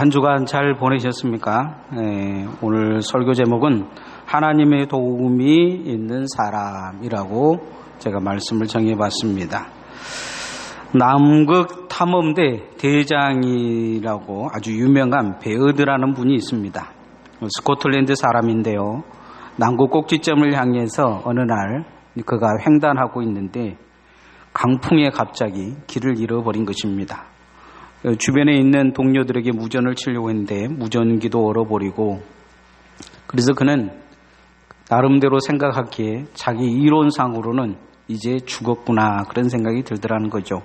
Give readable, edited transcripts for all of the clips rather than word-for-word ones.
한 주간 잘 보내셨습니까? 오늘 설교 제목은 하나님의 도움이 있는 사람이라고 제가 말씀을 정해봤습니다. 남극 탐험대 대장이라고 아주 유명한 베어드라는 분이 있습니다. 스코틀랜드 사람인데요. 남극 꼭지점을 향해서 어느 날 그가 횡단하고 있는데 강풍에 갑자기 길을 잃어버린 것입니다. 주변에 있는 동료들에게 무전을 치려고 했는데 무전기도 얼어버리고, 그래서 그는 나름대로 생각하기에 자기 이론상으로는 이제 죽었구나 그런 생각이 들더라는 거죠.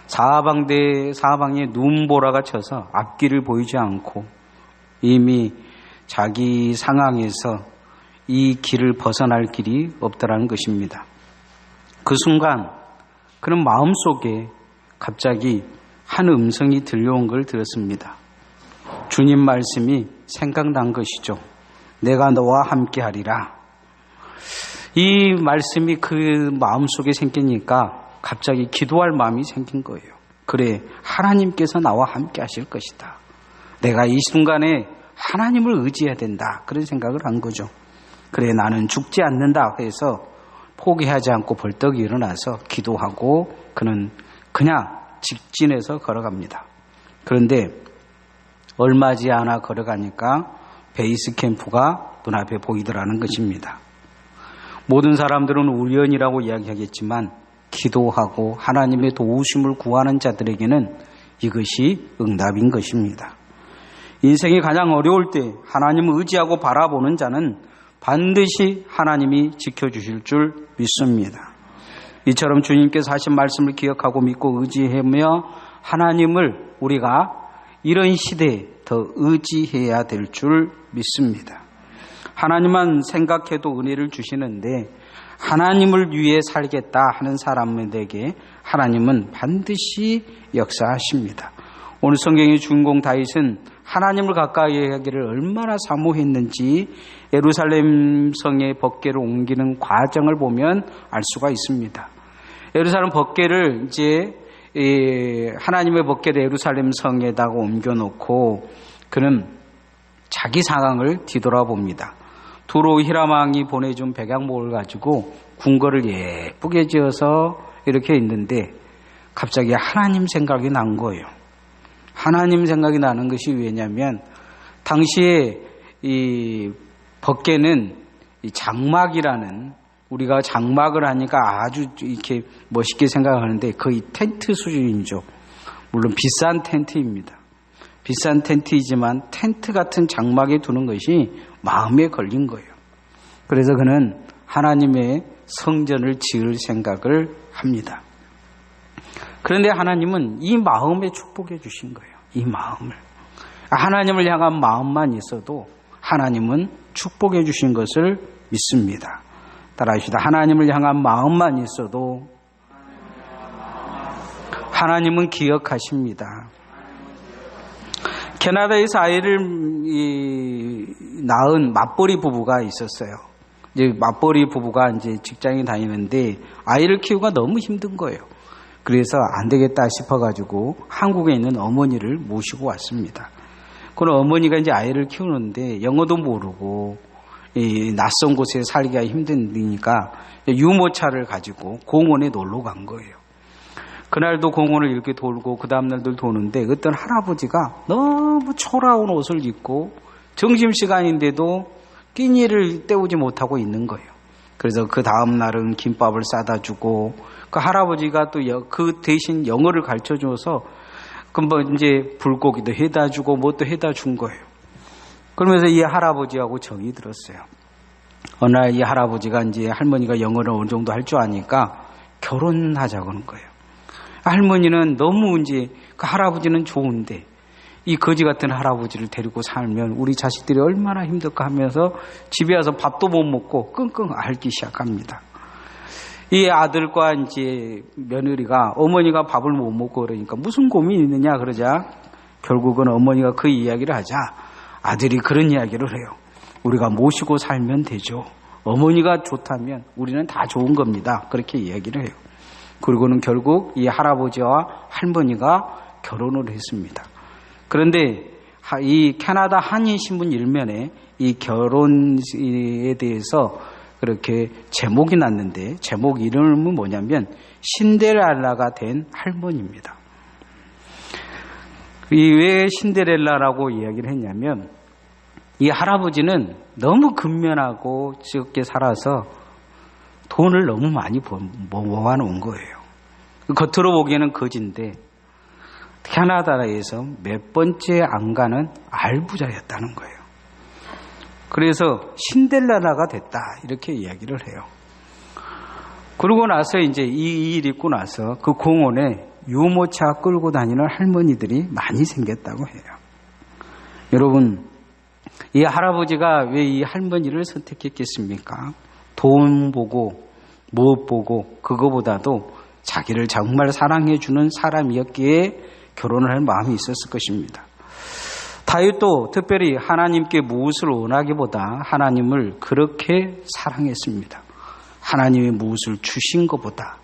사방에 눈보라가 쳐서 앞길을 보이지 않고 이미 자기 상황에서 이 길을 벗어날 길이 없다라는 것입니다. 그 순간 그는 마음속에 갑자기 한 음성이 들려온 걸 들었습니다. 주님 말씀이 생각난 것이죠. 내가 너와 함께 하리라. 이 말씀이 그 마음속에 생기니까 갑자기 기도할 마음이 생긴 거예요. 그래, 하나님께서 나와 함께 하실 것이다. 내가 이 순간에 하나님을 의지해야 된다. 그런 생각을 한 거죠. 그래, 나는 죽지 않는다 해서 포기하지 않고 벌떡 일어나서 기도하고 그는 그냥 직진해서 걸어갑니다. 그런데 얼마 지 않아 걸어가니까 베이스 캠프가 눈앞에 보이더라는 것입니다. 모든 사람들은 우연이라고 이야기하겠지만 기도하고 하나님의 도우심을 구하는 자들에게는 이것이 응답인 것입니다. 인생이 가장 어려울 때 하나님을 의지하고 바라보는 자는 반드시 하나님이 지켜주실 줄 믿습니다. 이처럼 주님께서 하신 말씀을 기억하고 믿고 의지하며 하나님을 우리가 이런 시대에 더 의지해야 될 줄 믿습니다. 하나님만 생각해도 은혜를 주시는데 하나님을 위해 살겠다 하는 사람들에게 하나님은 반드시 역사하십니다. 오늘 성경의 주인공 다윗은 하나님을 가까이 하기를 얼마나 사모했는지 예루살렘 성의 법궤를 옮기는 과정을 보면 알 수가 있습니다. 예루살렘 법궤를 이제 하나님의 법궤를 예루살렘 성에다가 옮겨놓고 그는 자기 상황을 뒤돌아봅니다. 두로 히람왕이 보내준 백양목을 가지고 궁궐을 예쁘게 지어서 이렇게 있는데 갑자기 하나님 생각이 난 거예요. 하나님 생각이 나는 것이 왜냐하면 당시에 이 법궤는 이 장막이라는, 우리가 장막을 하니까 아주 이렇게 멋있게 생각하는데 거의 텐트 수준이죠. 물론 비싼 텐트입니다. 비싼 텐트이지만 텐트 같은 장막에 두는 것이 마음에 걸린 거예요. 그래서 그는 하나님의 성전을 지을 생각을 합니다. 그런데 하나님은 이 마음에 축복해 주신 거예요. 이 마음을. 하나님을 향한 마음만 있어도 하나님은 축복해 주신 것을 믿습니다. 따라합시다. 하나님을 향한 마음만 있어도 하나님은 기억하십니다. 캐나다에서 아이를 낳은 맞벌이 부부가 있었어요. 이제 맞벌이 부부가 이제 직장에 다니는데 아이를 키우기가 너무 힘든 거예요. 그래서 안 되겠다 싶어가지고 한국에 있는 어머니를 모시고 왔습니다. 그런 어머니가 이제 아이를 키우는데 영어도 모르고 이 낯선 곳에 살기가 힘드니까 유모차를 가지고 공원에 놀러 간 거예요. 그날도 공원을 이렇게 돌고 그 다음날도 도는데 어떤 할아버지가 너무 초라한 옷을 입고 점심시간인데도 끼니를 때우지 못하고 있는 거예요. 그래서 그 다음날은 김밥을 싸다 주고 그 할아버지가 또 그 대신 영어를 가르쳐줘서 뭐 이제 불고기도 해다 주고 뭣도 해다 준 거예요. 그러면서 이 할아버지하고 정이 들었어요. 어느 날 이 할아버지가 이제 할머니가 영어를 어느 정도 할 줄 아니까 결혼하자고 하는 거예요. 할머니는 너무 이제 그 할아버지는 좋은데 이 거지 같은 할아버지를 데리고 살면 우리 자식들이 얼마나 힘들까 하면서 집에 와서 밥도 못 먹고 끙끙 앓기 시작합니다. 이 아들과 이제 며느리가 어머니가 밥을 못 먹고 그러니까 무슨 고민이 있느냐 그러자 결국은 어머니가 그 이야기를 하자 아들이 그런 이야기를 해요. 우리가 모시고 살면 되죠. 어머니가 좋다면 우리는 다 좋은 겁니다. 그렇게 이야기를 해요. 그리고는 결국 이 할아버지와 할머니가 결혼을 했습니다. 그런데 이 캐나다 한인신문 일면에 이 결혼에 대해서 그렇게 제목이 났는데 제목 이름은 뭐냐면 신데렐라가 된 할머니입니다. 이 왜 신데렐라라고 이야기를 했냐면 이 할아버지는 너무 근면하고 적게 살아서 돈을 너무 많이 모아놓은 거예요. 겉으로 보기에는 거지인데 캐나다에서 몇 번째 안 가는 알부자였다는 거예요. 그래서 신데렐라가 됐다 이렇게 이야기를 해요. 그러고 나서 이제 이 일 있고 나서 그 공원에 유모차 끌고 다니는 할머니들이 많이 생겼다고 해요. 여러분, 이 할아버지가 왜 이 할머니를 선택했겠습니까? 돈 보고 무엇 보고 그거보다도 자기를 정말 사랑해주는 사람이었기에 결혼을 할 마음이 있었을 것입니다. 다윗도 특별히 하나님께 무엇을 원하기보다 하나님을 그렇게 사랑했습니다. 하나님이 무엇을 주신 것보다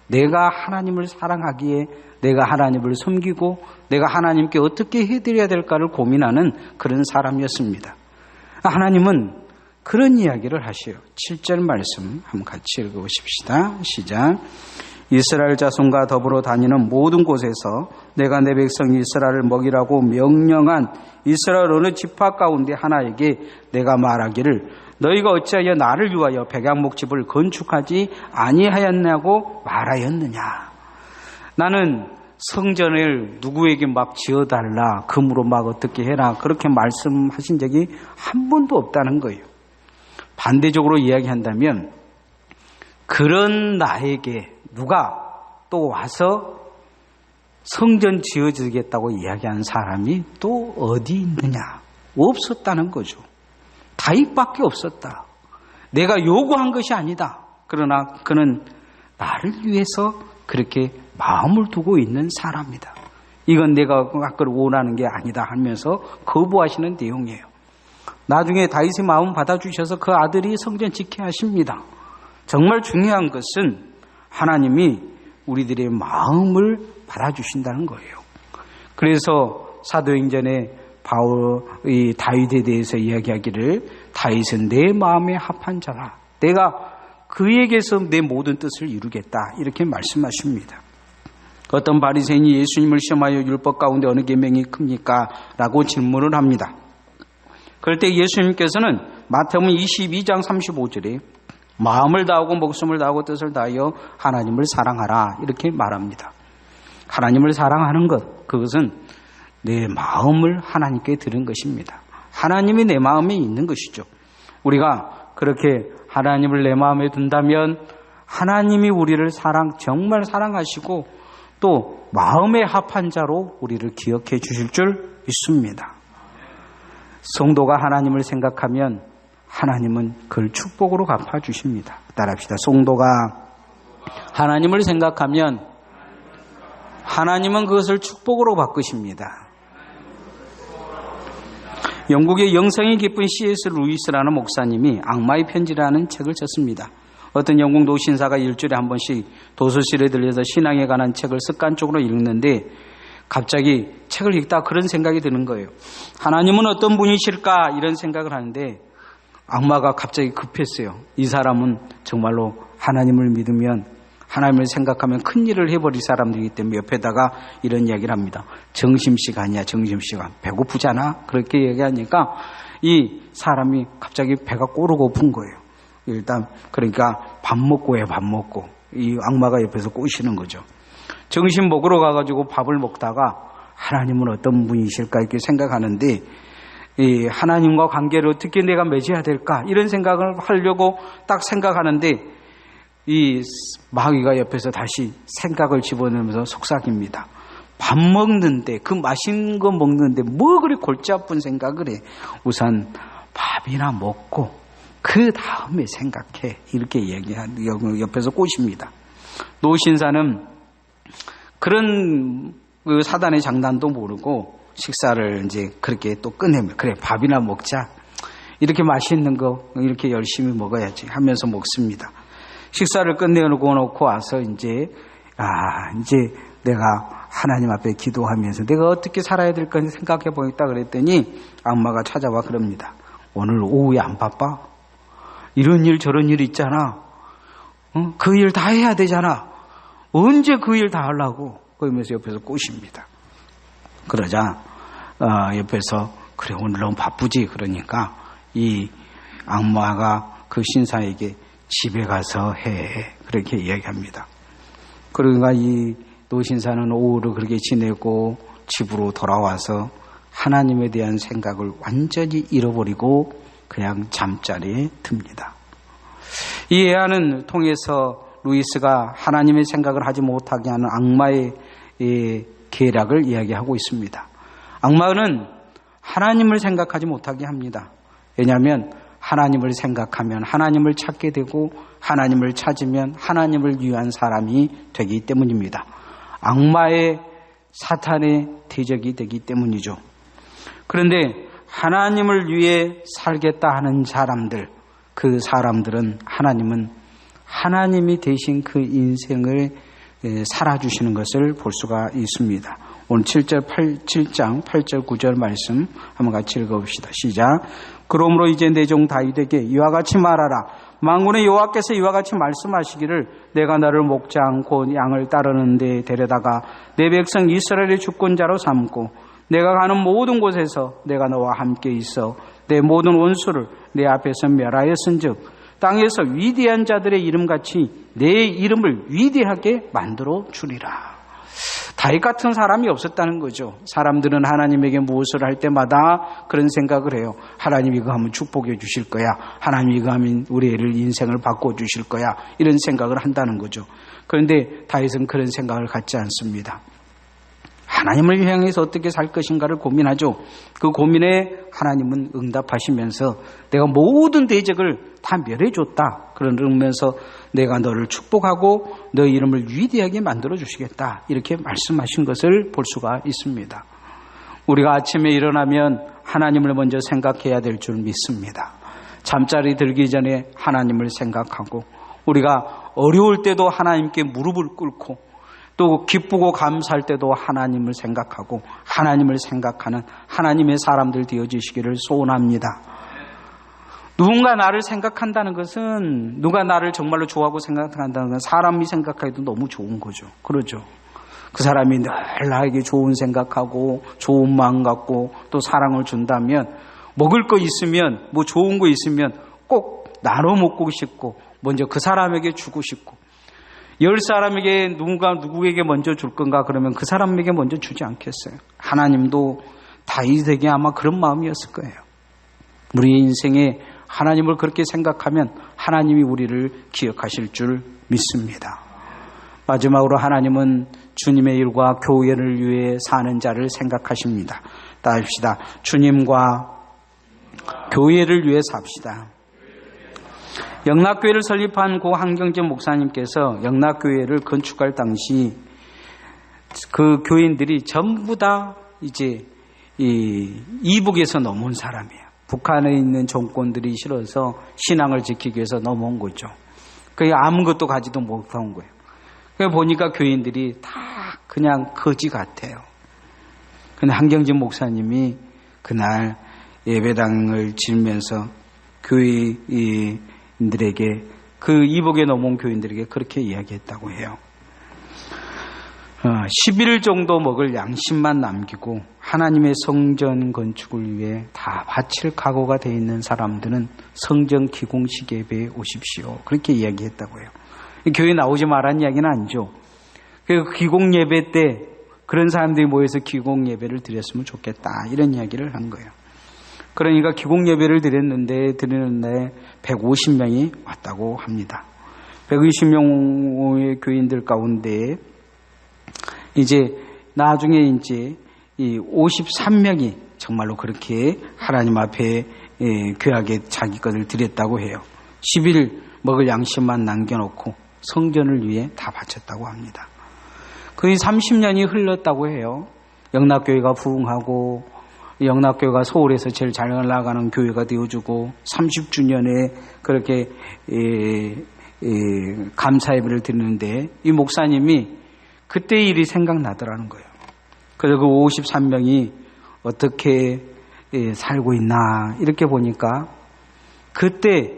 내가 하나님을 사랑하기에 내가 하나님을 섬기고 내가 하나님께 어떻게 해드려야 될까를 고민하는 그런 사람이었습니다. 하나님은 그런 이야기를 하셔요. 7절 말씀 한번 같이 읽어보십시다. 시작. 이스라엘 자손과 더불어 다니는 모든 곳에서 내가 내 백성 이스라엘을 먹이라고 명령한 이스라엘 어느 지파 가운데 하나에게 내가 말하기를 너희가 어찌하여 나를 위하여 백향목집을 건축하지 아니하였냐고 말하였느냐. 나는 성전을 누구에게 막 지어달라, 금으로 막 어떻게 해라 그렇게 말씀하신 적이 한 번도 없다는 거예요. 반대적으로 이야기한다면 그런 나에게 누가 또 와서 성전 지어주겠다고 이야기하는 사람이 또 어디 있느냐? 없었다는 거죠. 다윗밖에 없었다. 내가 요구한 것이 아니다. 그러나 그는 나를 위해서 그렇게 마음을 두고 있는 사람이다. 이건 내가 그걸 원하는 게 아니다 하면서 거부하시는 내용이에요. 나중에 다윗의 마음 받아주셔서 그 아들이 성전 지켜야 하십니다. 정말 중요한 것은 하나님이 우리들의 마음을 받아주신다는 거예요. 그래서 사도행전에 바울이 다윗에 대해서 이야기하기를 다윗은 내 마음에 합한 자라. 내가 그에게서 내 모든 뜻을 이루겠다. 이렇게 말씀하십니다. 어떤 바리새인이 예수님을 시험하여 율법 가운데 어느 계명이 큽니까? 라고 질문을 합니다. 그럴 때 예수님께서는 마태복음 22장 35절에 마음을 다하고 목숨을 다하고 뜻을 다하여 하나님을 사랑하라 이렇게 말합니다. 하나님을 사랑하는 것, 그것은 내 마음을 하나님께 드린 것입니다. 하나님이 내 마음에 있는 것이죠. 우리가 그렇게 하나님을 내 마음에 둔다면 하나님이 우리를 정말 사랑하시고 또 마음에 합한 자로 우리를 기억해 주실 줄 믿습니다. 성도가 하나님을 생각하면 하나님은 그걸 축복으로 갚아주십니다. 따라합시다. 성도가 하나님을 생각하면 하나님은 그것을 축복으로 바꾸십니다. 영국의 영성이 깊은 C.S. 루이스라는 목사님이 악마의 편지라는 책을 썼습니다. 어떤 영국 노신사가 일주일에 한 번씩 도서실에 들려서 신앙에 관한 책을 습관적으로 읽는데 갑자기 책을 읽다 그런 생각이 드는 거예요. 하나님은 어떤 분이실까 이런 생각을 하는데 악마가 갑자기 급했어요. 이 사람은 정말로 하나님을 믿으면 하나님을 생각하면 큰 일을 해버릴 사람들이기 때문에 옆에다가 이런 이야기를 합니다. 점심시간이야, 점심시간. 배고프잖아? 그렇게 얘기하니까 이 사람이 갑자기 배가 꼬르고픈 거예요. 일단 그러니까 밥 먹고 해, 밥 먹고. 이 악마가 옆에서 꼬시는 거죠. 점심 먹으러 가가지고 밥을 먹다가 하나님은 어떤 분이실까 이렇게 생각하는데 이 하나님과 관계를 어떻게 내가 맺어야 될까 이런 생각을 하려고 딱 생각하는데 이 마귀가 옆에서 다시 생각을 집어넣으면서 속삭입니다. 밥 먹는데 그 맛있는 거 먹는데 뭐 그리 골치 아픈 생각을 해. 우선 밥이나 먹고 그 다음에 생각해. 이렇게 얘기하는 옆에서 꼬십니다. 노신사는 그런 사단의 장난도 모르고 식사를 이제 그렇게 또 끝내면 그래 밥이나 먹자. 이렇게 맛있는 거 이렇게 열심히 먹어야지 하면서 먹습니다. 식사를 끝내놓고 와서 이제 내가 하나님 앞에 기도하면서 내가 어떻게 살아야 될 건지 생각해 보겠다 그랬더니 악마가 찾아와 그럽니다. 오늘 오후에 안 바빠? 이런 일 저런 일 있잖아. 그 일 다 해야 되잖아. 언제 그 일 다 하려고? 그러면서 옆에서 꼬십니다. 그러자 옆에서 그래 오늘 너무 바쁘지. 그러니까 이 악마가 그 신사에게 집에 가서 해. 그렇게 이야기합니다. 그러니까 이 노신사는 오후를 그렇게 지내고 집으로 돌아와서 하나님에 대한 생각을 완전히 잃어버리고 그냥 잠자리에 듭니다. 이 예화는 통해서 루이스가 하나님의 생각을 하지 못하게 하는 악마의 계략을 이야기하고 있습니다. 악마는 하나님을 생각하지 못하게 합니다. 왜냐하면 하나님을 생각하면 하나님을 찾게 되고 하나님을 찾으면 하나님을 위한 사람이 되기 때문입니다. 악마의 사탄의 대적이 되기 때문이죠. 그런데 하나님을 위해 살겠다 하는 사람들, 그 사람들은 하나님은 하나님이 대신 그 인생을 살아주시는 것을 볼 수가 있습니다. 오늘 7장 8절 9절 말씀 한번 같이 읽어봅시다. 시작. 그러므로 이제 내 종 다윗에게 이와 같이 말하라. 만군의 여호와께서 이와 같이 말씀하시기를 내가 너를 목자 않고 양을 따르는 데 데려다가 내 백성 이스라엘의 주권자로 삼고 내가 가는 모든 곳에서 내가 너와 함께 있어 내 모든 원수를 내 앞에서 멸하였은즉 땅에서 위대한 자들의 이름같이 내 이름을 위대하게 만들어 주리라. 다윗 같은 사람이 없었다는 거죠. 사람들은 하나님에게 무엇을 할 때마다 그런 생각을 해요. 하나님이 이거 하면 축복해 주실 거야. 하나님이 이거 하면 우리 애를 인생을 바꿔 주실 거야. 이런 생각을 한다는 거죠. 그런데 다윗은 그런 생각을 갖지 않습니다. 하나님을 향해서 어떻게 살 것인가를 고민하죠. 그 고민에 하나님은 응답하시면서 내가 모든 대적을 다 멸해줬다. 그러면서 내가 너를 축복하고 너의 이름을 위대하게 만들어 주시겠다. 이렇게 말씀하신 것을 볼 수가 있습니다. 우리가 아침에 일어나면 하나님을 먼저 생각해야 될 줄 믿습니다. 잠자리 들기 전에 하나님을 생각하고 우리가 어려울 때도 하나님께 무릎을 꿇고 또 기쁘고 감사할 때도 하나님을 생각하고 하나님을 생각하는 하나님의 사람들 되어주시기를 소원합니다. 누군가 나를 생각한다는 것은 누가 나를 정말로 좋아하고 생각한다는 건 사람이 생각하기도 너무 좋은 거죠. 그러죠. 그 사람이 늘 나에게 좋은 생각하고 좋은 마음 갖고 또 사랑을 준다면 먹을 거 있으면 뭐 좋은 거 있으면 꼭 나눠 먹고 싶고 먼저 그 사람에게 주고 싶고 10사람에게 누구에게 먼저 줄 건가 그러면 그 사람에게 먼저 주지 않겠어요. 하나님도 다윗에게 아마 그런 마음이었을 거예요. 우리 인생에 하나님을 그렇게 생각하면 하나님이 우리를 기억하실 줄 믿습니다. 마지막으로 하나님은 주님의 일과 교회를 위해 사는 자를 생각하십니다. 따릅시다. 주님과 교회를 위해 삽시다. 영락교회를 설립한 고 한경재 목사님께서 영락교회를 건축할 당시 그 교인들이 전부 다 이제 이북에서 넘어온 사람이에요. 북한에 있는 정권들이 싫어서 신앙을 지키기 위해서 넘어온 거죠. 그게 아무것도 가지도 못한 거예요. 그래 보니까 교인들이 다 그냥 거지 같아요. 근데 한경재 목사님이 그날 예배당을 지으면서 교인들에게 그 이북에 넘어온 교인들에게 그렇게 이야기했다고 해요. 10일 정도 먹을 양심만 남기고 하나님의 성전 건축을 위해 다 바칠 각오가 되어 있는 사람들은 성전 기공식 예배에 오십시오. 그렇게 이야기했다고 해요. 교회 나오지 말라는 이야기는 아니죠. 그 기공 예배 때 그런 사람들이 모여서 기공 예배를 드렸으면 좋겠다. 이런 이야기를 한 거예요. 그러니까 기공 예배를 드리는데 150명이 왔다고 합니다. 120명의 교인들 가운데 이제 나중에 이제 이 53명이 정말로 그렇게 하나님 앞에 귀하게 자기 것을 드렸다고 해요. 10일 먹을 양심만 남겨놓고 성전을 위해 다 바쳤다고 합니다. 거의 30년이 흘렀다고 해요. 영락교회가 부흥하고 영락교회가 서울에서 제일 잘 나가는 교회가 되어주고 30주년에 그렇게 감사 예배를 드리는데 이 목사님이 그때 일이 생각나더라는 거예요. 그래서 그 53명이 어떻게 살고 있나 이렇게 보니까 그때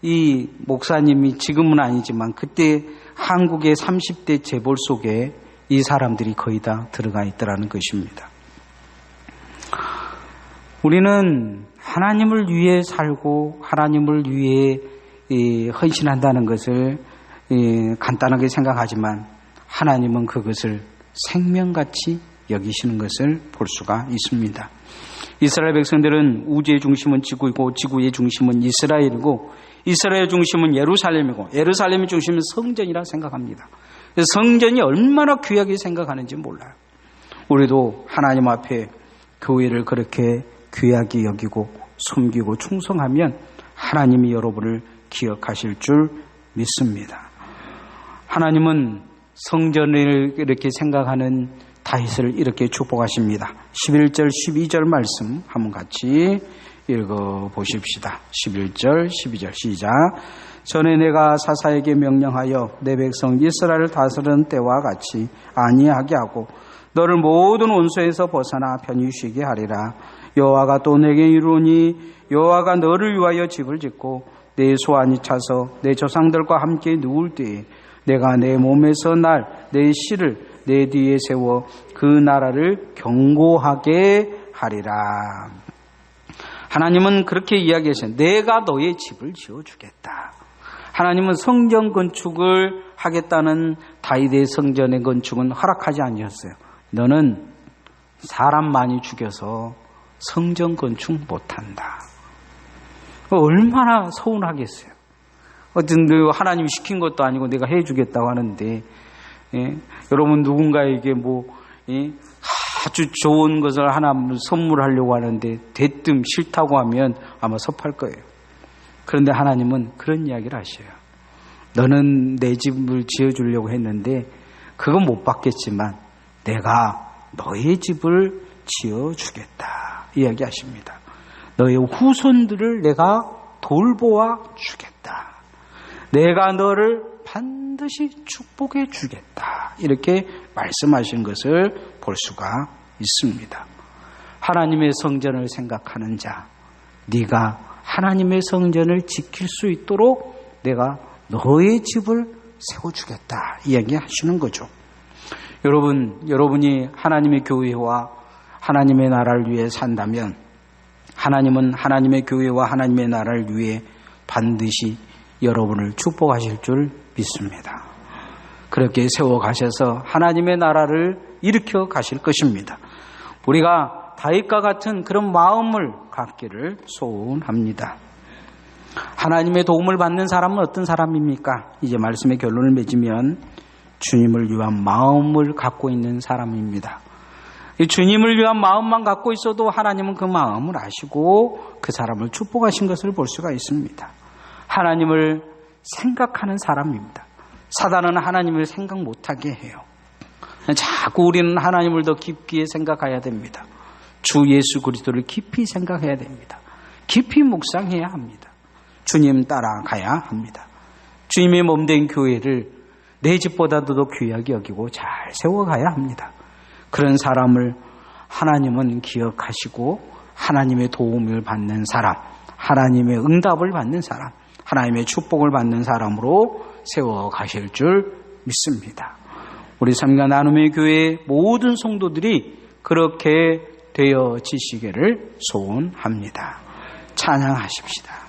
이 목사님이 지금은 아니지만 그때 한국의 30대 재벌 속에 이 사람들이 거의 다 들어가 있더라는 것입니다. 우리는 하나님을 위해 살고 하나님을 위해 헌신한다는 것을 간단하게 생각하지만 하나님은 그것을 생명같이 여기시는 것을 볼 수가 있습니다. 이스라엘 백성들은 우주의 중심은 지구이고 지구의 중심은 이스라엘이고 이스라엘의 중심은 예루살렘이고 예루살렘의 중심은 성전이라 생각합니다. 성전이 얼마나 귀하게 생각하는지 몰라요. 우리도 하나님 앞에 교회를 그렇게 귀하게 여기고 섬기고 충성하면 하나님이 여러분을 기억하실 줄 믿습니다. 하나님은 성전을 이렇게 생각하는 다윗을 이렇게 축복하십니다. 11절 12절 말씀 한번 같이 읽어보십시다. 11절 12절 시작. 전에 내가 사사에게 명령하여 내 백성 이스라엘을 다스리는 때와 같이 아니하게 하고 너를 모든 원수에서 벗어나 편히 쉬게 하리라. 여호와가 또 내게 이루니 여호와가 너를 위하여 집을 짓고 내 소환이 차서 내 조상들과 함께 누울 때에 내가 내 몸에서 날 내 씨를 내 뒤에 세워 그 나라를 견고하게 하리라. 하나님은 그렇게 이야기하셨어요. 내가 너의 집을 지어주겠다. 하나님은 성전 건축을 하겠다는 다윗의 성전의 건축은 허락하지 아니었어요. 너는 사람 많이 죽여서 성전 건축 못한다. 얼마나 서운하겠어요. 어쨌든 하나님이 시킨 것도 아니고 내가 해주겠다고 하는데 여러분 누군가에게 아주 좋은 것을 하나 선물하려고 하는데 대뜸 싫다고 하면 아마 섭할 거예요. 그런데 하나님은 그런 이야기를 하셔요. 너는 내 집을 지어주려고 했는데 그건 못 받겠지만 내가 너의 집을 지어주겠다 이야기하십니다. 너의 후손들을 내가 돌보아 주겠다. 내가 너를 반드시 축복해 주겠다. 이렇게 말씀하신 것을 볼 수가 있습니다. 하나님의 성전을 생각하는 자, 네가 하나님의 성전을 지킬 수 있도록 내가 너의 집을 세워주겠다. 이야기하시는 거죠. 여러분이 하나님의 교회와 하나님의 나라를 위해 산다면 하나님은 하나님의 교회와 하나님의 나라를 위해 반드시 여러분을 축복하실 줄 믿습니다. 그렇게 세워가셔서 하나님의 나라를 일으켜 가실 것입니다. 우리가 다윗과 같은 그런 마음을 갖기를 소원합니다. 하나님의 도움을 받는 사람은 어떤 사람입니까? 이제 말씀의 결론을 맺으면 주님을 위한 마음을 갖고 있는 사람입니다. 주님을 위한 마음만 갖고 있어도 하나님은 그 마음을 아시고 그 사람을 축복하신 것을 볼 수가 있습니다. 하나님을 생각하는 사람입니다. 사단은 하나님을 생각 못하게 해요. 자꾸 우리는 하나님을 더 깊게 생각해야 됩니다. 주 예수 그리스도를 깊이 생각해야 됩니다. 깊이 묵상해야 합니다. 주님 따라가야 합니다. 주님의 몸된 교회를 내 집보다도 더 귀하게 여기고 잘 세워가야 합니다. 그런 사람을 하나님은 기억하시고 하나님의 도움을 받는 사람, 하나님의 응답을 받는 사람, 하나님의 축복을 받는 사람으로 세워가실 줄 믿습니다. 우리 삼가 나눔의 교회 모든 성도들이 그렇게 되어지시기를 소원합니다. 찬양하십시다.